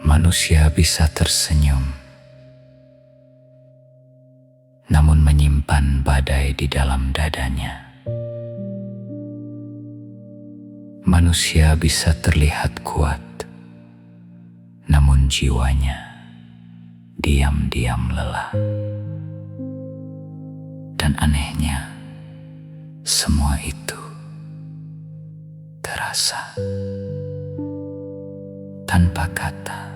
Manusia bisa tersenyum, namun menyimpan badai di dalam dadanya. Manusia bisa terlihat kuat, namun jiwanya diam-diam lelah. Dan anehnya, semua itu terasa tanpa kata,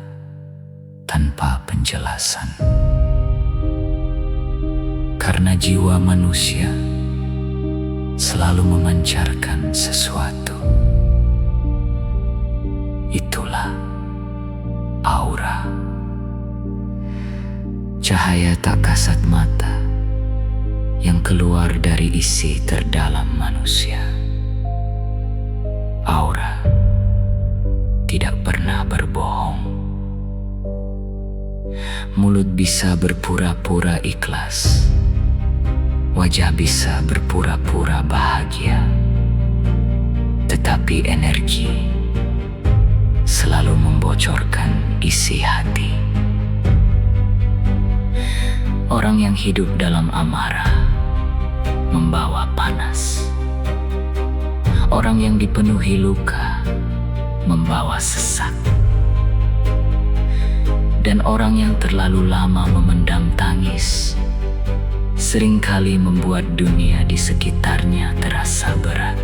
tanpa penjelasan. Karena jiwa manusia selalu memancarkan sesuatu. Itulah aura. Cahaya tak kasat mata yang keluar dari isi terdalam manusia. Aura tidak pernah berbohong. Mulut bisa berpura-pura ikhlas, wajah bisa berpura-pura bahagia, tetapi energi selalu membocorkan isi hati. Orang yang hidup dalam amarah membawa panas. Orang yang dipenuhi luka membawa sesak. Dan orang yang terlalu lama memendam tangis seringkali membuat dunia di sekitarnya terasa berat.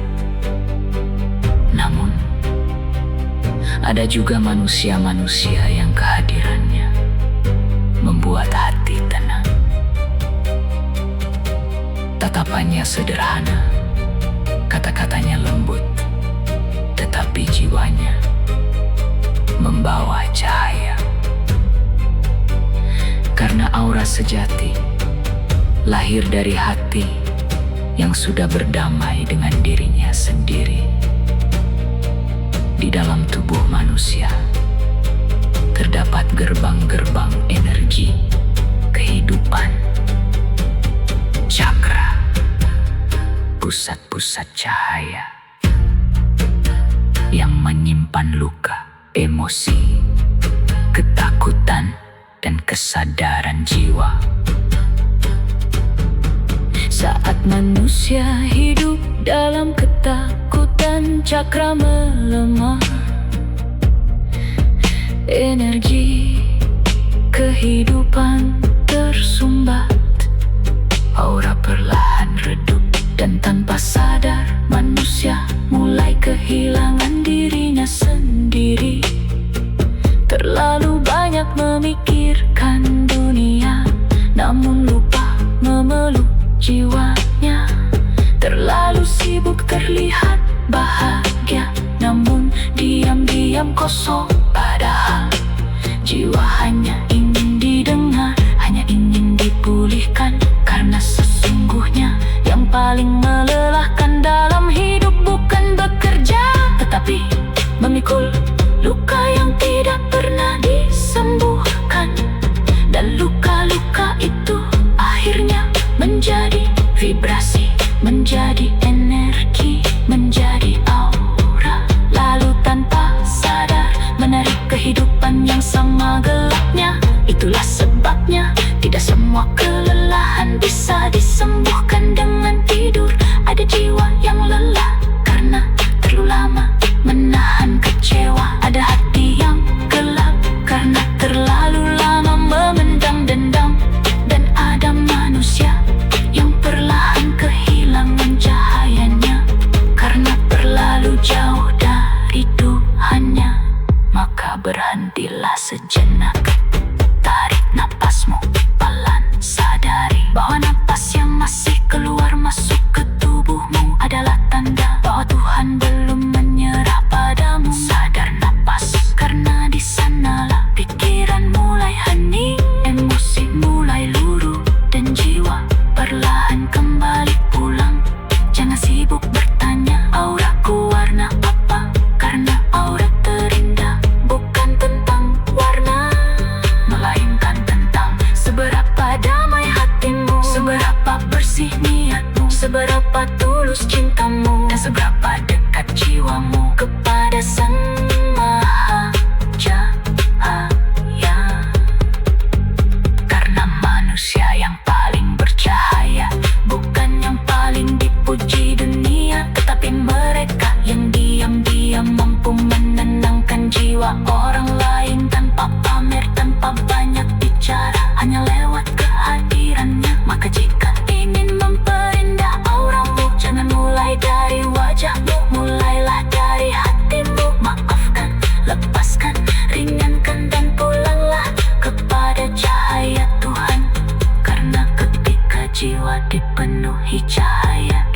Namun, ada juga manusia-manusia yang kehadirannya membuat hati tenang. Tatapannya sederhana, kata-katanya lembut, tetapi jiwanya membawa cahaya. Karena aura sejati lahir dari hati yang sudah berdamai dengan dirinya sendiri. Di dalam tubuh manusia terdapat gerbang-gerbang energi kehidupan, cakra, pusat-pusat cahaya yang menyimpan luka, emosi, ketakutan, dan kesadaran jiwa. Saat manusia hidup dalam ketakutan, cakra melemah. Energi kehidupan tersumbat. Aura perlahan redup, dan tanpa sadar manusia mulai kehilangan dirinya sendiri. Terlalu banyak memikirkan dunia, namun lupa memeluk jiwanya. Terlalu sibuk terlihat bahagia, namun diam-diam kosong. Padahal jiwa hanya ingin didengar, hanya ingin dipulihkan. Karena sesungguhnya yang paling melelahkan dalam hidup bukan bekerja, tetapi memikul luka yang tidak pernah disembuhkan. Dan luka-luka itu akhirnya menjadi vibrasi, menjadi energi, menjadi aura. Lalu tanpa sadar menarik kehidupan yang sama gelapnya. Itulah sebabnya tidak semua kelelahan bisa disembuhkan dengan tidur. Ada jiwa yang lelah karena terlalu lama menahan kecewa. Ada hati yang gelap karena terlalu lama memendam dendam. Dan ada manusia yang perlahan kehilangan cahayanya karena terlalu jauh dari Tuhannya. Maka berhentilah sejenak, tarik napasmu pelan, sadari bahwa napas yang masih seberapa tulus cintamu dan seberapa dekat jiwamu kepada Sang Maha Cahaya. Karena manusia yang paling bercahaya bukan yang paling dipuji dunia, tetapi mereka yang diam-diam mampu menenangkan jiwa orang lain tanpa pamer, tanpa banyak bicara, hanya lewat kehadirannya. Maka jika ingin memperindah auramu, jangan mulai dari wajahmu, mulailah dari hatimu. Maafkan, lepaskan, ringankan, dan pulanglah kepada cahaya Tuhan. Karena ketika jiwa dipenuhi cahaya,